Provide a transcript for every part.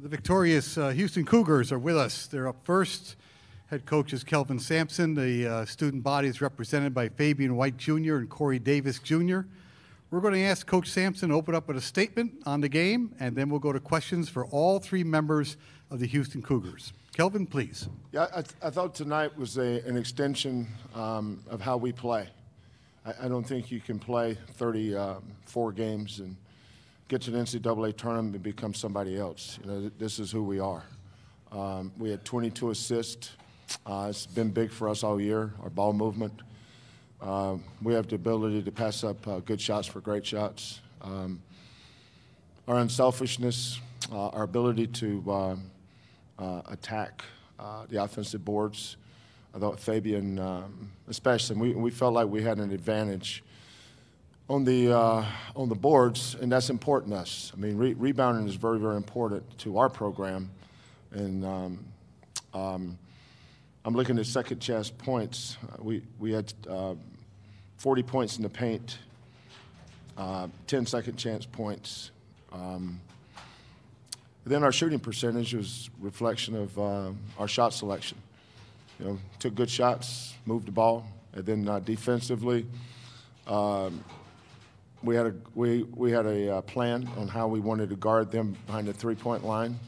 The victorious Houston Cougars are with us. They're up first. Head coach is Kelvin Sampson. The student body is represented by Fabian White Jr. and Corey Davis Jr. We're going to ask Coach Sampson to open up with a statement on the game, and then we'll go to questions for all three members of the Houston Cougars. Kelvin, please. Yeah, I thought tonight was an extension of how we play. I don't think you can play 34 games and get to the NCAA tournament and become somebody else. You know, this is who we are. We had 22 assists. It's been big for us all year, our ball movement. We have the ability to pass up good shots for great shots. Our unselfishness, our ability to attack the offensive boards. I thought Fabian, especially, we felt like we had an advantage on the boards, and that's important to us. I mean, rebounding is very, very important to our program, and I'm looking at second chance points. We had 40 points in the paint, 10 second chance points. Then our shooting percentage was a reflection of our shot selection. You know, took good shots, moved the ball, and then defensively, we had a plan on how we wanted to guard them behind the three-point line,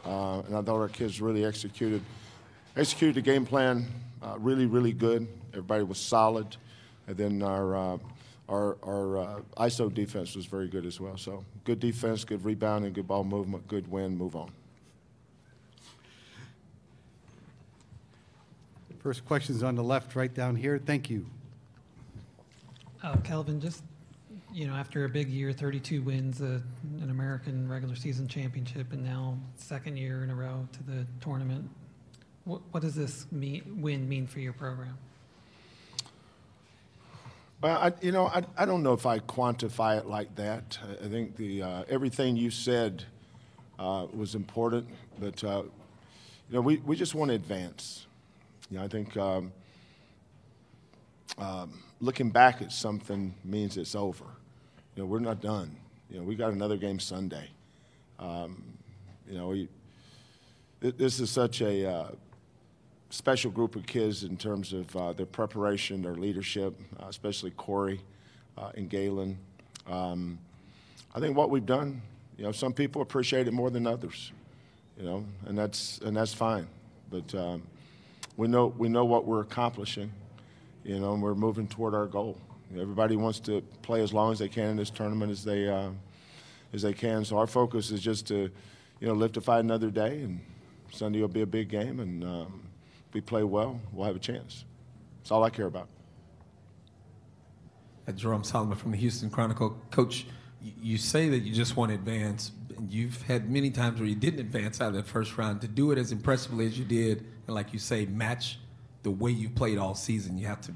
and I thought our kids really executed the game plan really, really good. Everybody was solid, and then our ISO defense was very good as well. So good defense, good rebounding, good ball movement, good win, move on. First question's on the left, right down here. Thank you. Kelvin, just, you know, after a big year, 32 wins, an American regular season championship, and now second year in a row to the tournament, what does this win mean for your program? Well, I don't know if I quantify it like that. I think everything you said was important, but we just want to advance. You know, I think looking back at something means it's over. You know, we're not done. You know, we got another game Sunday. This is such a special group of kids in terms of their preparation, their leadership, especially Corey and Galen. I think what we've done, you know, some people appreciate it more than others, you know, and that's fine. But we know what we're accomplishing, you know, and we're moving toward our goal. You know, everybody wants to play as long as they can in this tournament as they can. So our focus is just to, you know, live to fight another day, and Sunday will be a big game, and if we play well, we'll have a chance. That's all I care about. Jerome Solomon from the Houston Chronicle. Coach, you say that you just want to advance. You've had many times where you didn't advance out of that first round. To do it as impressively as you did, and like you say, match the way you played all season, you have to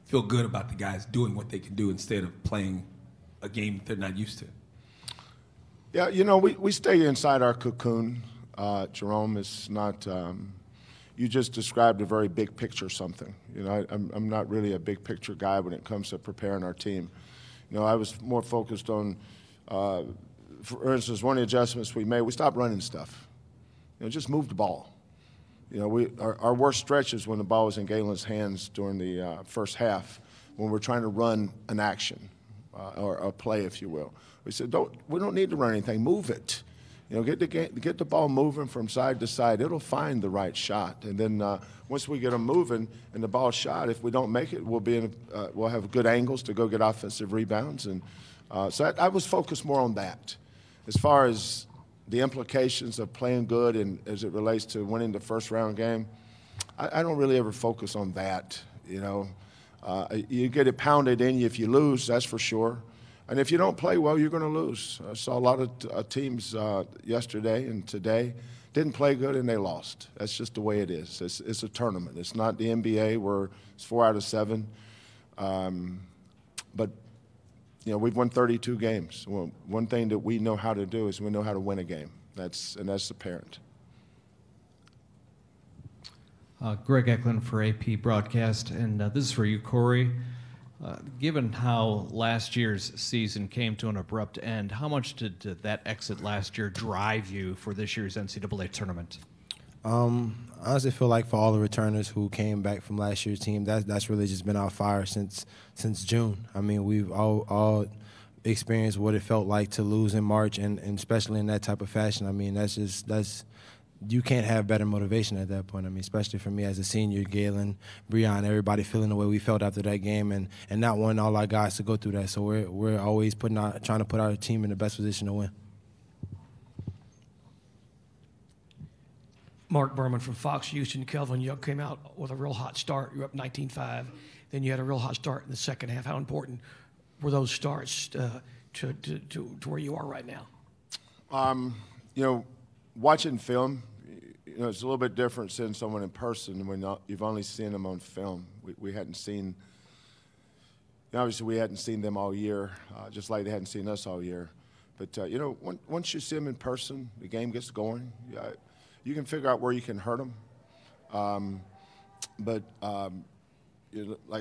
feel good about the guys doing what they can do instead of playing a game they're not used to. Yeah, you know, we stay inside our cocoon. Jerome, it's not you just described a very big picture something. You know, I'm not really a big picture guy when it comes to preparing our team. You know, I was more focused on, for instance, one of the adjustments we made, we stopped running stuff. You know, just move the ball. You know, our worst stretch is when the ball was in Galen's hands during the first half, when we're trying to run an action or a play, if you will. We said, we don't need to run anything. Move it. You know, get the ball moving from side to side. It'll find the right shot. And then once we get them moving and the ball shot, if we don't make it, we'll have good angles to go get offensive rebounds. And so I was focused more on that. As far as the implications of playing good and as it relates to winning the first round game, I don't really ever focus on that. You know, you get it pounded in you if you lose, that's for sure. And if you don't play well, you're going to lose. I saw a lot of teams yesterday and today didn't play good and they lost. That's just the way it is. It's a tournament. It's not the NBA where it's 4 out of 7. But you know, we've won 32 games. Well, one thing that we know how to do is we know how to win a game. That's apparent. Greg Eklund for AP Broadcast, and this is for you, Corey. Given how last year's season came to an abrupt end, how much did that exit last year drive you for this year's NCAA tournament? I honestly feel like for all the returners who came back from last year's team, that's really just been our fire since June. I mean, we've all experienced what it felt like to lose in March, and especially in that type of fashion. I mean, that's you can't have better motivation at that point. I mean, especially for me as a senior, Galen, Breon, everybody feeling the way we felt after that game, and not wanting all our guys to go through that. So we're always trying to put our team in the best position to win. Mark Berman from Fox Houston. Kelvin, you came out with a real hot start. You were up 19-5. Then you had a real hot start in the second half. How important were those starts to where you are right now? Watching film, it's a little bit different seeing someone in person when you've only seen them on film. We hadn't seen, obviously we hadn't seen them all year, just like they hadn't seen us all year. But, once you see them in person, the game gets going. You can figure out where you can hurt them. Like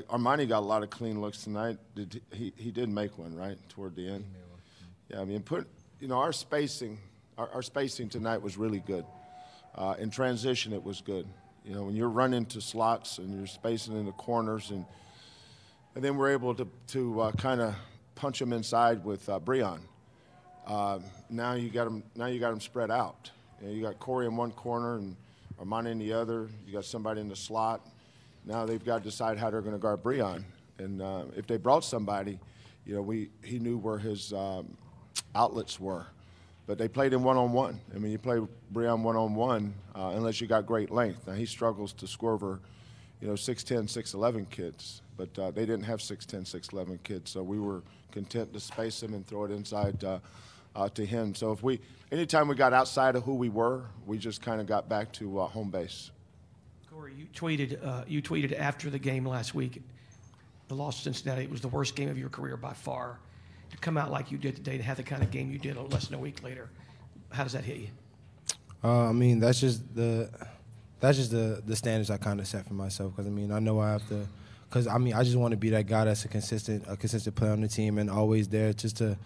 Armani got a lot of clean looks tonight. He did make one, right, toward the end? Yeah, I mean, our spacing tonight was really good. In transition, it was good. When you're running to slots and you're spacing in the corners, and then we're able to kind of punch them inside with Breon. Now you got them spread out. You got Corey in one corner and Armani in the other. You got somebody in the slot. Now they've got to decide how they're going to guard Breon. And if they brought somebody, he knew where his outlets were. But they played him one-on-one. I mean, you play Breon one-on-one unless you got great length. Now he struggles to score over, 6'10", 6'11" kids. But they didn't have 6'10", 6'11" kids. So we were content to space him and throw it inside to him. So anytime we got outside of who we were, we just kind of got back to home base. Corey, you tweeted after the game last week, the loss to Cincinnati, it was the worst game of your career by far. To come out like you did today, to have the kind of game you did less than a week later, how does that hit you? I mean, that's just the standards I kind of set for myself. Because I mean, I know I have to. Because I mean, I just want to be that guy that's a consistent player on the team and always there just to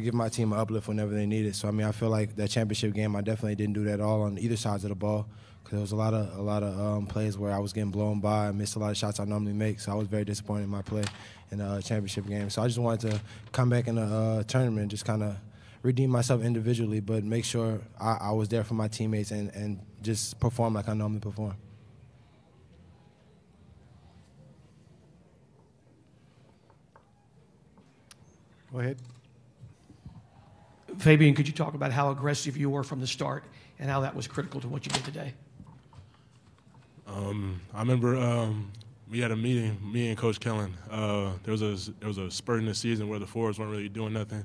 give my team an uplift whenever they need it. So I mean, I feel like that championship game, I definitely didn't do that at all on either sides of the ball. Because there was a lot of plays where I was getting blown by and missed a lot of shots I normally make. So I was very disappointed in my play in the championship game. So I just wanted to come back in the tournament and just kind of redeem myself individually, but make sure I was there for my teammates and just perform like I normally perform. Go ahead. Fabian, could you talk about how aggressive you were from the start and how that was critical to what you did today? I remember we had a meeting, me and Coach Kellen. There was a spurt in the season where the forwards weren't really doing nothing.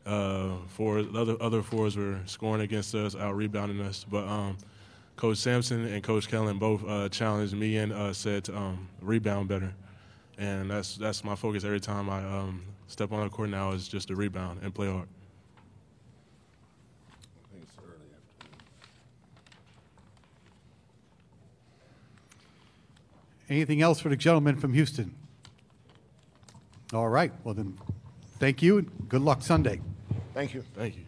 Other forwards were scoring against us, out-rebounding us. But Coach Sampson and Coach Kellen both challenged me and said to rebound better. And that's my focus every time I step on the court now is just to rebound and play hard. Anything else for the gentleman from Houston? All right. Well, then, thank you, and good luck Sunday. Thank you. Thank you.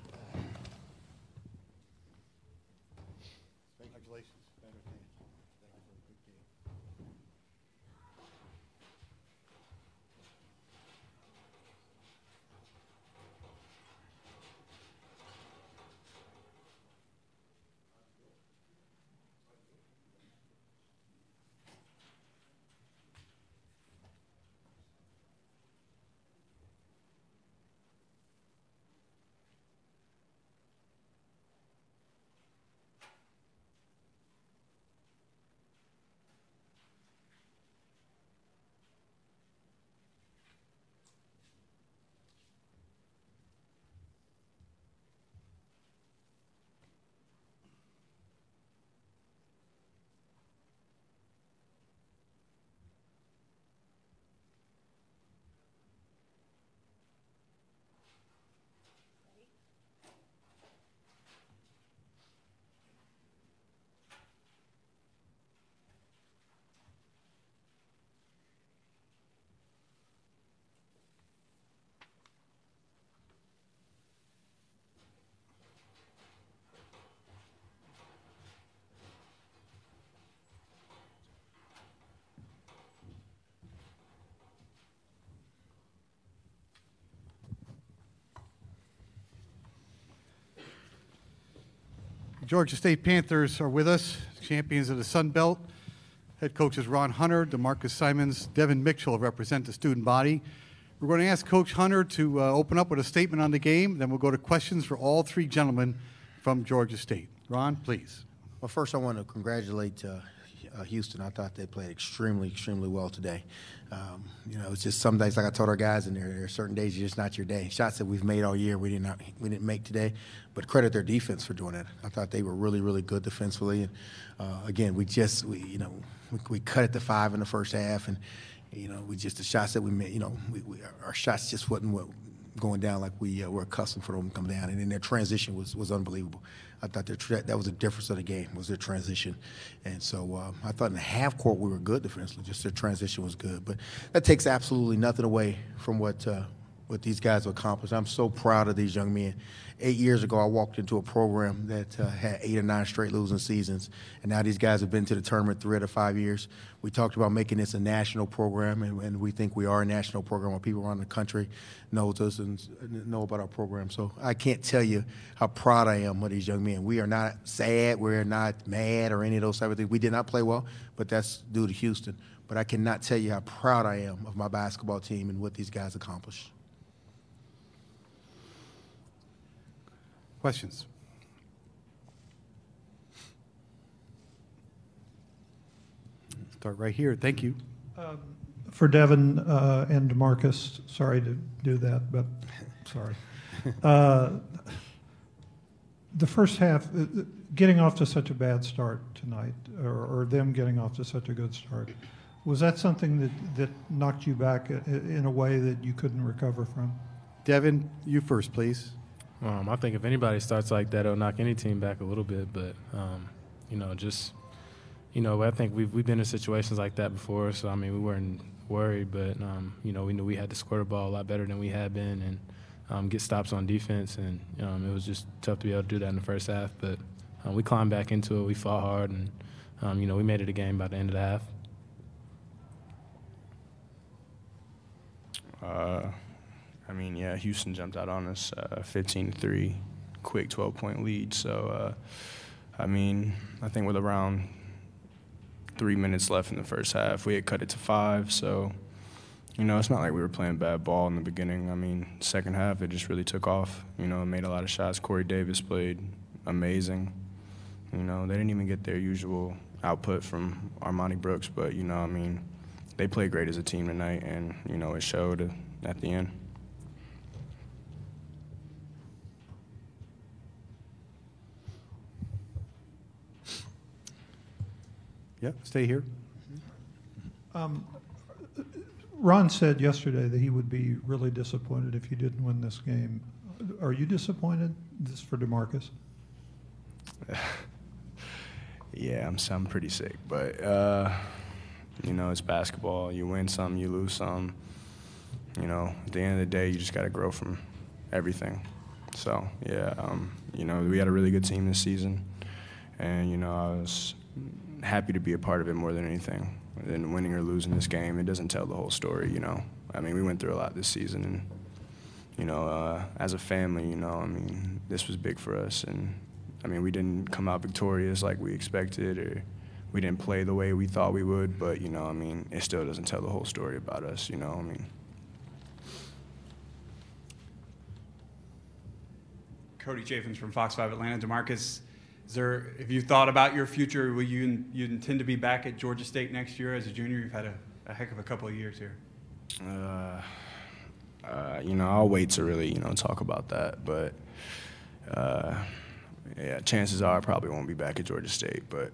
Georgia State Panthers are with us, champions of the Sun Belt. Head coaches Ron Hunter, DeMarcus Simons, Devin Mitchell represent the student body. We're going to ask Coach Hunter to open up with a statement on the game. Then we'll go to questions for all three gentlemen from Georgia State. Ron, please. Well, first I want to congratulate Houston. I thought they played extremely, extremely well today. It's just some days, like I told our guys in there are certain days it's just not your day. Shots that we've made all year we didn't make today, but credit their defense for doing that. I thought they were really, really good defensively. And again, we cut it to 5 in the first half, and the shots that we made, our shots just wasn't going down like we were accustomed for them to come down, and then their transition was unbelievable. I thought that was the difference of the game, was their transition. And so I thought in the half court we were good defensively, just their transition was good. But that takes absolutely nothing away from what these guys have accomplished. I'm so proud of these young men. 8 years ago, I walked into a program that had 8 or 9 straight losing seasons, and now these guys have been to the tournament 3 out of 5 years. We talked about making this a national program, and we think we are a national program where people around the country know us and know about our program. So I can't tell you how proud I am of these young men. We are not sad, we're not mad or any of those type of things. We did not play well, but that's due to Houston. But I cannot tell you how proud I am of my basketball team and what these guys accomplished. Questions? Start right here. Thank you. For Devin and DeMarcus, sorry to do that, but sorry. The first half, getting off to such a bad start tonight, or them getting off to such a good start, was that something that knocked you back in a way that you couldn't recover from? Devin, you first, please. I think if anybody starts like that, it'll knock any team back a little bit. But, I think we've been in situations like that before. So, we weren't worried. But, we knew we had to score the ball a lot better than we had been and get stops on defense. And it was just tough to be able to do that in the first half. But we climbed back into it. We fought hard. And, we made it a game by the end of the half. Houston jumped out on us 15-3, quick 12-point lead. So, I think with around 3 minutes left in the first half, we had cut it to 5. So, it's not like we were playing bad ball in the beginning. Second half, it just really took off. Made a lot of shots. Corey Davis played amazing. They didn't even get their usual output from Armani Brooks, but, they played great as a team tonight, and, it showed at the end. Yeah, stay here. Ron said yesterday that he would be really disappointed if you didn't win this game. Are you disappointed? This is for DeMarcus. Yeah, I'm pretty sick, but it's basketball. You win some, you lose some. At the end of the day, you just got to grow from everything. So yeah, we had a really good team this season, and I was happy to be a part of it more than anything. And winning or losing this game, it doesn't tell the whole story, we went through a lot this season, and, as a family, this was big for us. And, we didn't come out victorious like we expected, or we didn't play the way we thought we would, but, it still doesn't tell the whole story about us, Cody Chaffins from Fox 5 Atlanta. DeMarcus, if you thought about your future, will you intend to be back at Georgia State next year as a junior? You've had a heck of a couple of years here. I'll wait to really, talk about that. But, chances are I probably won't be back at Georgia State. But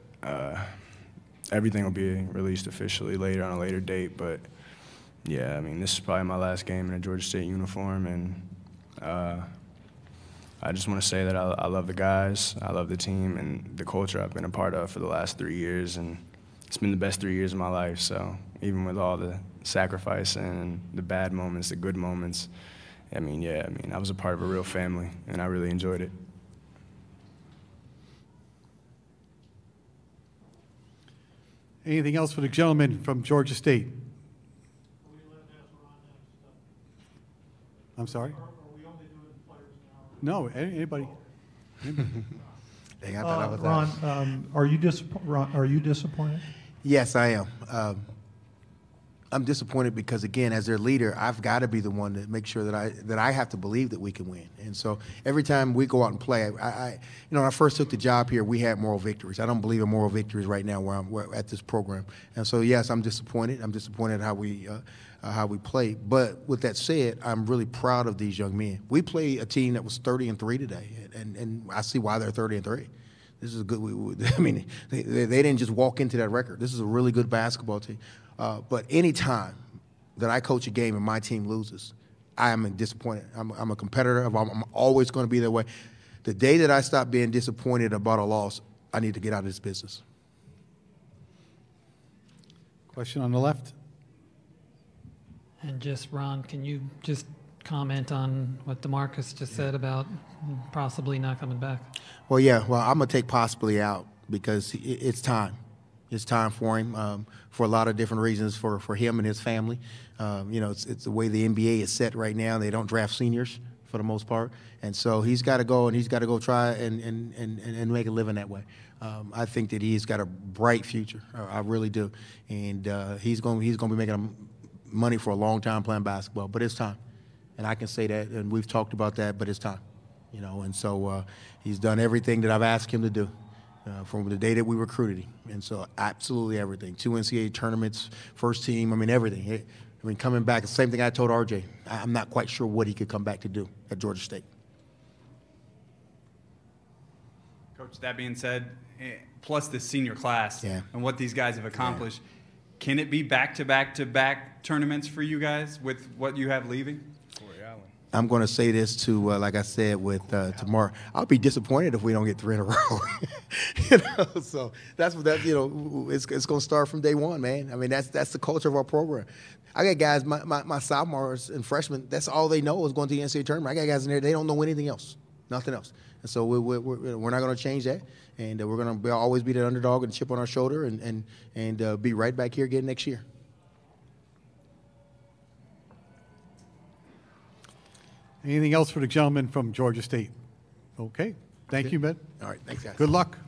everything will be released officially later on a later date. But, this is probably my last game in a Georgia State uniform. And I just want to say that I love the guys, I love the team, and the culture I've been a part of for the last 3 years, and it's been the best 3 years of my life. So even with all the sacrifice and the bad moments, the good moments, I was a part of a real family, and I really enjoyed it. Anything else for the gentleman from Georgia State? I'm sorry? No, anybody. Dang, I thought I was Ron, out. are you disappointed? Yes, I am. I'm disappointed because, again, as their leader, I've got to be the one to make sure that I have to believe that we can win. And so every time we go out and play, when I first took the job here, we had moral victories. I don't believe in moral victories right now where at this program. And so, yes, I'm disappointed. I'm disappointed how we play. But with that said, I'm really proud of these young men. We play a team that was 30-3 today, and I see why they're 30-3. This is a good. They didn't just walk into that record. This is a really good basketball team. But any time that I coach a game and my team loses, I am disappointed. I'm a competitor. I'm always going to be that way. The day that I stop being disappointed about a loss, I need to get out of this business. Question on the left. And just, Ron, can you just comment on what DeMarcus just said about possibly not coming back? Well, yeah. Well, I'm going to take possibly out because it's time. It's time for him for a lot of different reasons for him and his family. It's the way the NBA is set right now. They don't draft seniors for the most part. And so he's got to go, and he's got to go try and make a living that way. I think that he's got a bright future. I really do. And he's going to be making money for a long time playing basketball. But it's time. And I can say that, and we've talked about that, but it's time. And so he's done everything that I've asked him to do. From the day that we recruited him. And so absolutely everything. 2 NCAA tournaments, first team, everything. Coming back, the same thing I told RJ. I'm not quite sure what he could come back to do at Georgia State. Coach, that being said, plus the senior class and what these guys have accomplished, can it be back-to-back-to-back tournaments for you guys with what you have leaving? I'm going to say this to, like I said, with tomorrow. I'll be disappointed if we don't get 3 in a row. So that's it's going to start from day one, man. That's the culture of our program. I got guys, my sophomores and freshmen. That's all they know is going to the NCAA tournament. I got guys in there, they don't know anything else, nothing else. And so we're not going to change that, and we're going to always be the underdog and chip on our shoulder, and be right back here again next year. Anything else for the gentleman from Georgia State? Okay. Thank you, Ben. All right. Thanks, guys. Good luck.